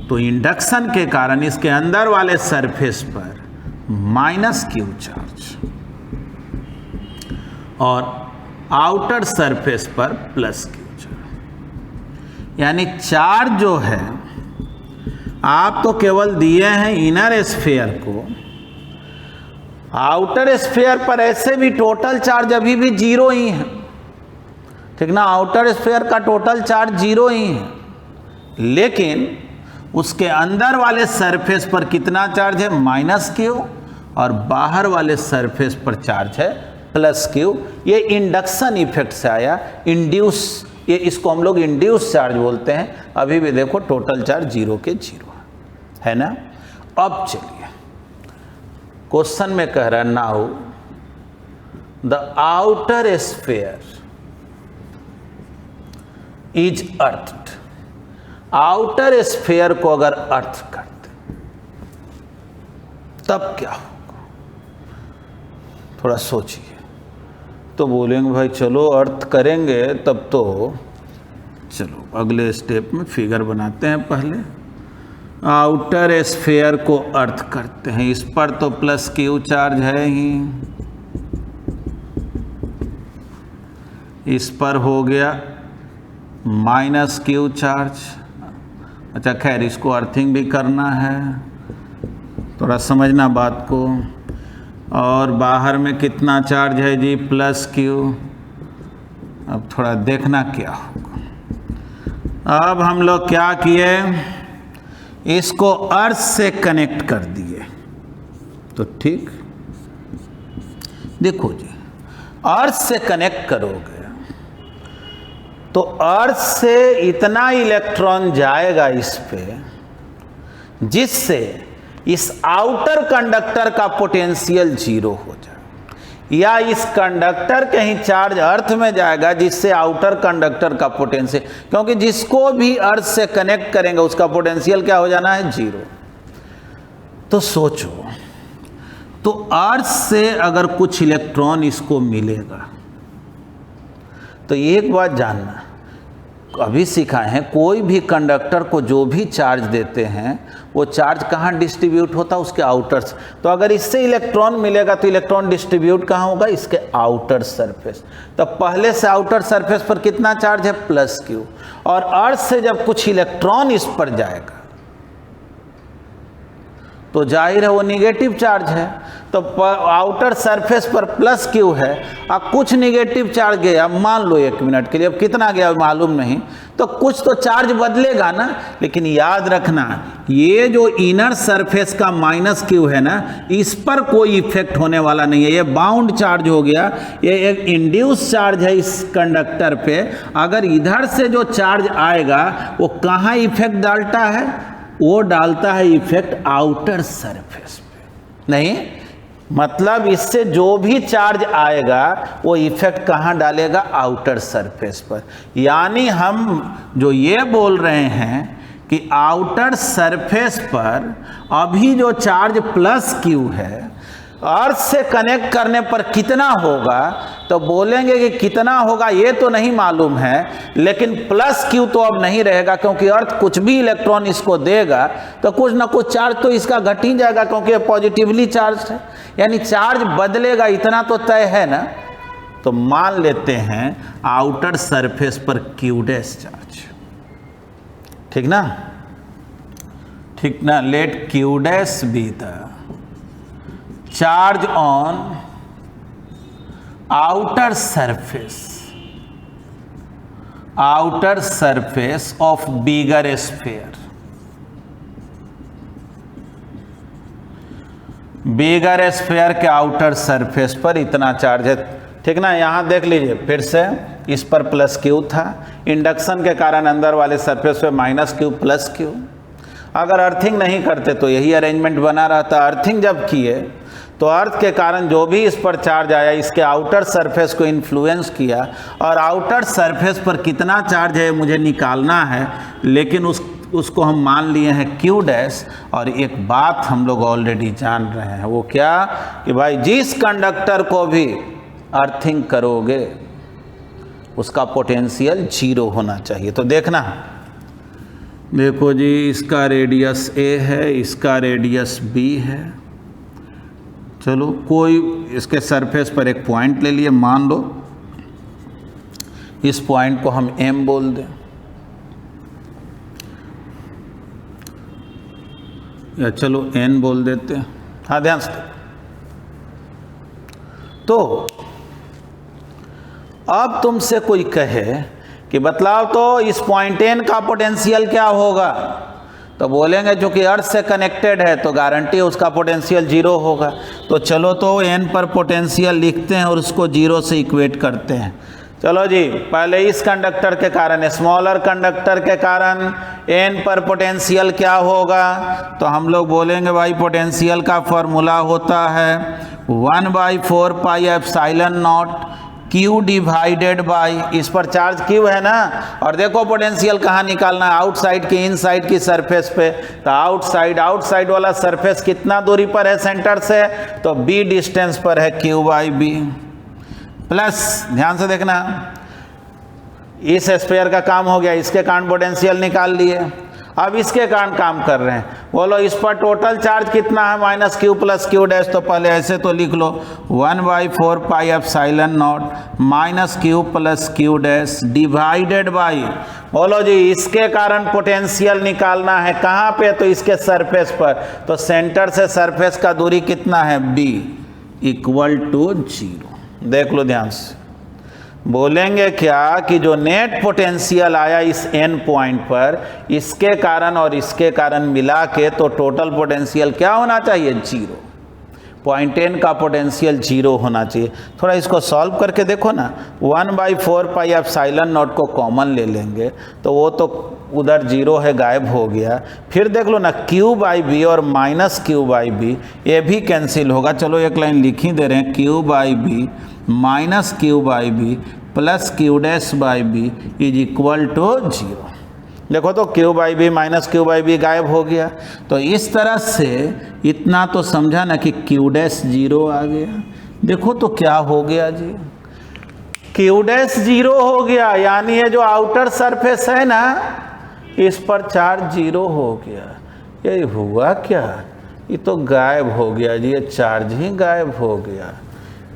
तो इंडक्शन के कारण इसके अंदर वाले सरफेस पर माइनस Q चार्ज और आउटर सरफेस पर प्लस Q चार्ज। यानी चार्ज जो है आप तो केवल दिए हैं इनर स्फीयर को, आउटर स्फीयर पर ऐसे भी टोटल चार्ज अभी भी 0 ही है, ठीक ना। आउटर स्फीयर का टोटल चार्ज 0 ही है, लेकिन उसके अंदर वाले सरफेस पर कितना चार्ज है, माइनस Q, और बाहर वाले सरफेस पर चार्ज है प्लस Q। ये इंडक्शन इफेक्ट से आया, इंड्यूस, ये इसको हम लोग इंड्यूस चार्ज बोलते हैं। अभी भी देखो टोटल चार्ज 0 के 0 है ना। अब चलिए क्वेश्चन में कह रहा है, now the outer sphere is earthed. Outer sphere को अगर अर्थ करते तब क्या होगा, थोड़ा सोचिए। तो बोलेंगे भाई चलो अर्थ करेंगे तब तो चलो अगले स्टेप में फिगर बनाते हैं। पहले आउटर स्फीयर को अर्थ करते हैं, इस पर तो प्लस Q चार्ज है ही, इस पर हो गया माइनस Q चार्ज। अच्छा खैर, इसको अर्थिंग भी करना है, थोड़ा समझना बात को। और बाहर में कितना चार्ज है जी, प्लस Q, अब थोड़ा देखना क्या होगा। अब हम लोग क्या किए, इसको अर्थ से कनेक्ट कर दिए। तो ठीक, देखो जी, अर्थ से कनेक्ट करोगे तो अर्थ से इतना इलेक्ट्रॉन जाएगा इस पे, जिससे इस आउटर कंडक्टर का पोटेंशियल जीरो हो जाए, या इस कंडक्टर के ही चार्ज अर्थ में जाएगा जिससे आउटर कंडक्टर का पोटेंशियल, क्योंकि जिसको भी अर्थ से कनेक्ट करेंगे उसका पोटेंशियल क्या हो जाना है, जीरो। तो सोचो, तो अर्थ से अगर कुछ इलेक्ट्रॉन इसको मिलेगा तो एक बात जानना, अभी सिखाए हैं, कोई भी कंडक्टर को जो भी चार्ज देते हैं वो चार्ज कहाँ डिस्ट्रीब्यूट होता है, उसके आउटर। तो अगर इससे इलेक्ट्रॉन मिलेगा तो इलेक्ट्रॉन डिस्ट्रीब्यूट कहाँ होगा, इसके आउटर सरफेस। तो पहले से आउटर सरफेस पर कितना चार्ज है, प्लस क्यू, और अर्थ से जब कुछ इलेक्ट्रॉन इस पर जाएगा तो जाहिर है वो निगेटिव चार्ज है। तो आउटर सरफेस पर प्लस क्यू है, अब कुछ निगेटिव चार्ज गया, मान लो 1 मिनट के लिए, अब कितना गया मालूम नहीं, तो कुछ तो चार्ज बदलेगा ना। लेकिन याद रखना, ये जो इनर सरफेस का माइनस क्यू है ना, इस पर कोई इफेक्ट होने वाला नहीं है, ये बाउंड चार्ज हो गया, ये एक इंड्यूस चार्ज है इस कंडक्टर पे। अगर इधर से जो चार्ज आएगा वो कहाँ इफेक्ट डालता है, वो डालता है इफेक्ट आउटर सरफेस पे। नहीं, मतलब इससे जो भी चार्ज आएगा वो इफेक्ट कहाँ डालेगा, आउटर सरफेस पर। यानी हम जो ये बोल रहे हैं कि आउटर सरफेस पर अभी जो चार्ज प्लस क्यू है, अर्थ से कनेक्ट करने पर कितना होगा, तो बोलेंगे कि कितना होगा ये तो नहीं मालूम है, लेकिन प्लस क्यू तो अब नहीं रहेगा, क्योंकि अर्थ कुछ भी इलेक्ट्रॉन इसको देगा तो कुछ ना कुछ चार्ज तो इसका घट ही जाएगा, क्योंकि ये पॉजिटिवली चार्ज है, यानी चार्ज बदलेगा, इतना तो तय है ना। तो मान लेते हैं आउटर सरफेस पर क्यू डैश चार्ज, ठीक ना, ठीक ना, let Q dash be the charge on outer surface of bigger sphere, bigger sphere के आउटर सरफेस पर इतना चार्ज है, ठीक ना। यहाँ देख लीजिए फिर से, इस पर प्लस क्यू था, इंडक्शन के कारण अंदर वाले सरफेस पे माइनस क्यू प्लस क्यू। अगर अर्थिंग नहीं करते तो यही अरेंजमेंट बना रहता। अर्थिंग जब किए तो अर्थ के कारण जो भी इस पर चार्ज आया इसके आउटर सरफेस को इन्फ्लुएंस किया, और आउटर सरफेस पर कितना चार्ज है मुझे निकालना है, लेकिन उसको हम मान लिए हैं क्यू डैश। और एक बात हम लोग ऑलरेडी जान रहे हैं, वो क्या, कि भाई जिस कंडक्टर को भी अर्थिंग करोगे उसका पोटेंशियल जीरो होना चाहिए। तो देखना, देखो जी, इसका रेडियस ए है, इसका रेडियस बी है, चलो कोई इसके सरफेस पर एक पॉइंट ले लिए, मान लो इस पॉइंट को हम एम बोल दें, या चलो एन बोल देते हैं, हाँ ध्यान से। तो अब तुमसे कोई कहे कि बतलाओ तो इस पॉइंट एन का पोटेंशियल क्या होगा, तो बोलेंगे जो कि अर्थ से कनेक्टेड है तो गारंटी है उसका पोटेंशियल जीरो होगा। तो चलो तो एन पर पोटेंशियल लिखते हैं और उसको जीरो से इक्वेट करते हैं। चलो जी, पहले इस कंडक्टर के कारण, स्मॉलर कंडक्टर के कारण एन पर पोटेंशियल क्या होगा, तो हम लोग बोलेंगे भाई पोटेंशियल का फॉर्मूला होता है 1/4 pi epsilon not Q divided by, इस पर चार्ज Q है ना, और देखो पोटेंशियल कहाँ निकालना है, आउटसाइड की इनसाइड की सरफेस पे। तो आउटसाइड वाला सरफेस कितना दूरी पर है सेंटर से, तो B डिस्टेंस पर है Q/B प्लस, ध्यान से देखना, इस स्फीयर का काम हो गया, इसके कारण पोटेंशियल निकाल लिए। अब इसके कारण काम कर रहे हैं, बोलो इस पर टोटल चार्ज कितना है, -Q + Q डैश। तो पहले ऐसे तो लिख लो 1/4 pi epsilon not -Q + Q dash divided by, बोलो जी इसके कारण पोटेंशियल निकालना है कहाँ पे, तो इसके सरफेस पर। तो सेंटर से सरफेस का दूरी कितना है, B = 0। देख लो ध्यान से, बोलेंगे क्या कि जो नेट पोटेंशियल आया इस एन पॉइंट पर, इसके कारण और इसके कारण मिला के तो टोटल पोटेंशियल क्या होना चाहिए, जीरो। पॉइंट एन का पोटेंशियल जीरो होना चाहिए। थोड़ा इसको सॉल्व करके देखो ना, 1/4 पाई एप्सिलॉन नॉट को कॉमन ले लेंगे तो वो तो उधर जीरो है, गायब हो गया। फिर देख लो ना, क्यू बाई बी और माइनस क्यू बाई बी ये भी कैंसिल होगा। चलो एक लाइन लिख ही दे रहे हैं, Q by B minus Q by B plus Q dash by B is equal to zero. देखो तो Q by B minus Q by B गायब हो गया। तो इस तरह से इतना तो समझा ना कि क्यू डैश जीरो आ गया। देखो तो क्या हो गया जी, क्यू डैश जीरो हो गया, यानी ये जो आउटर सरफेस है ना इस पर चार्ज जीरो हो गया। ये हुआ क्या, ये तो गायब हो गया जी, ये चार्ज ही गायब हो गया,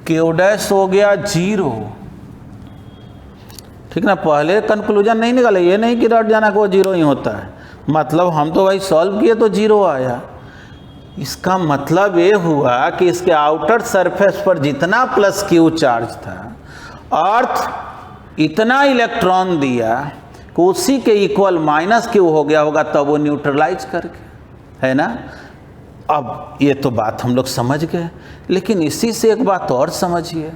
क्यू डैश हो गया जीरो। ठीक ना, पहले कंक्लूजन नहीं निकाले, ये नहीं कि रट जाना कि वो जीरो ही होता है। मतलब हम तो भाई सॉल्व किए तो जीरो आया। इसका मतलब ये हुआ कि इसके आउटर सरफेस पर जितना प्लस क्यू चार्ज था, अर्थ इतना इलेक्ट्रॉन दिया कि उसी के इक्वल माइनस क्यू हो गया होगा, तब वो न्यूट्रलाइज करके, है ना। अब ये तो बात हम लोग समझ गए, लेकिन इसी से एक बात और समझिए,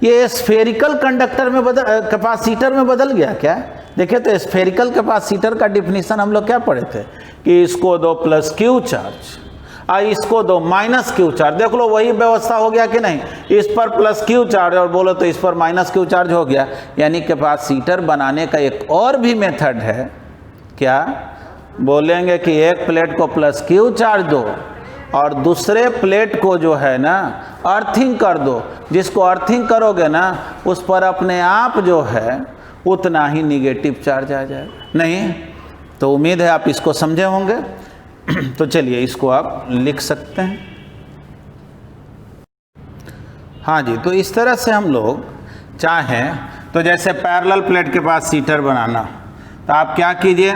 ये स्फेरिकल कंडक्टर में कैपेसिटर में बदल गया क्या। देखिए तो स्फेरिकल कैपेसिटर का डिफिनीशन हम लोग क्या पढ़े थे कि इसको दो प्लस क्यू चार्ज और इसको दो माइनस क्यू चार्ज। देख लो वही व्यवस्था हो गया कि नहीं, इस पर प्लस क्यू चार्ज और बोलो तो इस पर माइनस क्यू चार्ज हो गया। यानी कैपेसिटर बनाने का एक और भी मेथड है, क्या बोलेंगे कि एक प्लेट को प्लस क्यू चार्ज दो और दूसरे प्लेट को जो है ना अर्थिंग कर दो। जिसको अर्थिंग करोगे ना उस पर अपने आप जो है उतना ही निगेटिव चार्ज आ जाएगा। नहीं तो उम्मीद है आप इसको समझे होंगे। तो चलिए इसको आप लिख सकते हैं। हाँ जी, तो इस तरह से हम लोग चाहें तो जैसे पैरेलल प्लेट के पास सीटर बनाना, तो आप क्या कीजिए,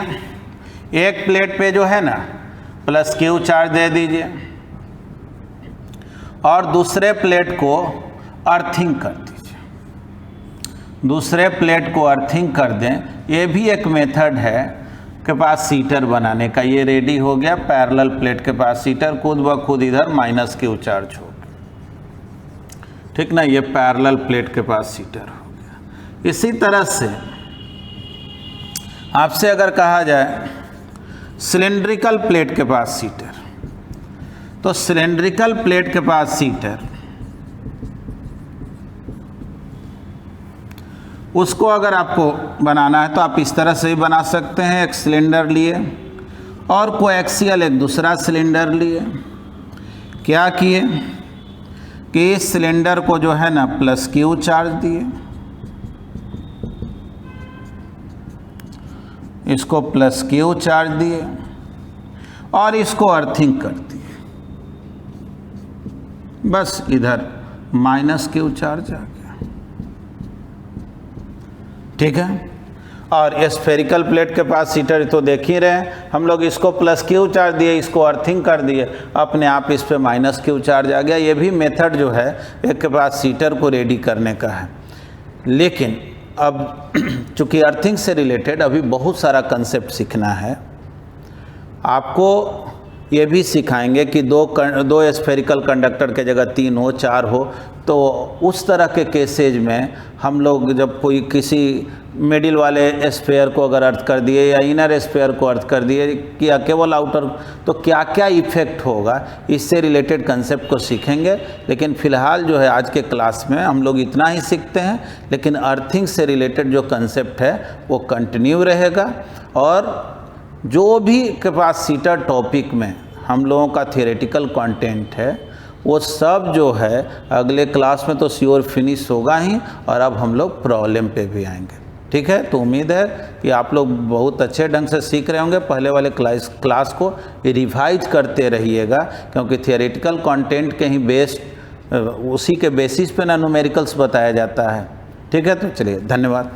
एक प्लेट पे जो है ना प्लस क्यू चार्ज दे दीजिए और दूसरे प्लेट को अर्थिंग कर दीजिए। दूसरे प्लेट को अर्थिंग कर दें, ये भी एक मेथड है कैपेसिटर बनाने का। ये रेडी हो गया पैरेलल प्लेट कैपेसिटर, खुद ब खुद इधर माइनस क्यू चार्ज हो गया। ठीक ना, ये पैरेलल प्लेट कैपेसिटर हो गया। इसी तरह से आपसे अगर कहा जाए सिलेंड्रिकल प्लेट कैपेसिटर, तो सिलेंड्रिकल प्लेट कैपेसिटर उसको अगर आपको बनाना है तो आप इस तरह से भी बना सकते हैं। एक सिलेंडर लिए और कोएक्सियल एक दूसरा सिलेंडर लिए, क्या किए कि इस सिलेंडर को जो है ना प्लस क्यू चार्ज दिए, इसको प्लस क्यू चार्ज दिए और इसको अर्थिंग कर दिए। बस इधर माइनस क्यू चार्ज आ गया। ठीक है, और स्फेरिकल प्लेट कैपेसिटर तो देख ही रहे हैं हम लोग, इसको प्लस क्यू चार्ज दिए, इसको अर्थिंग कर दिए, अपने आप इस पे माइनस क्यू चार्ज आ गया। ये भी मेथड जो है एक कैपेसिटर को रेडी करने का है। लेकिन अब चूँकि अर्थिंग से रिलेटेड अभी बहुत सारा कंसेप्ट सीखना है, आपको ये भी सिखाएंगे कि दो स्फेरिकल कंडक्टर के जगह 3 हो 4 हो, तो उस तरह के केसेज में हम लोग जब कोई किसी मिडिल वाले स्फेयर को अगर अर्थ कर दिए या इनर स्फेयर को अर्थ कर दिए या केवल आउटर, तो क्या क्या इफेक्ट होगा, इससे रिलेटेड कंसेप्ट को सीखेंगे। लेकिन फ़िलहाल जो है आज के क्लास में हम लोग इतना ही सीखते हैं, लेकिन अर्थिंग से रिलेटेड जो कंसेप्ट है वो कंटिन्यू रहेगा। और जो भी कैपेसिटर टॉपिक में हम लोगों का थियोरेटिकल कंटेंट है वो सब जो है अगले क्लास में तो श्योर फिनिश होगा ही, और अब हम लोग प्रॉब्लम पे भी आएंगे। ठीक है, तो उम्मीद है कि आप लोग बहुत अच्छे ढंग से सीख रहे होंगे। पहले वाले क्लास को रिवाइज करते रहिएगा, क्योंकि थियोरेटिकल कंटेंट के ही उसी के बेसिस पे ना न्यूमेरिकल्स बताया जाता है। ठीक है, तो चलिए धन्यवाद।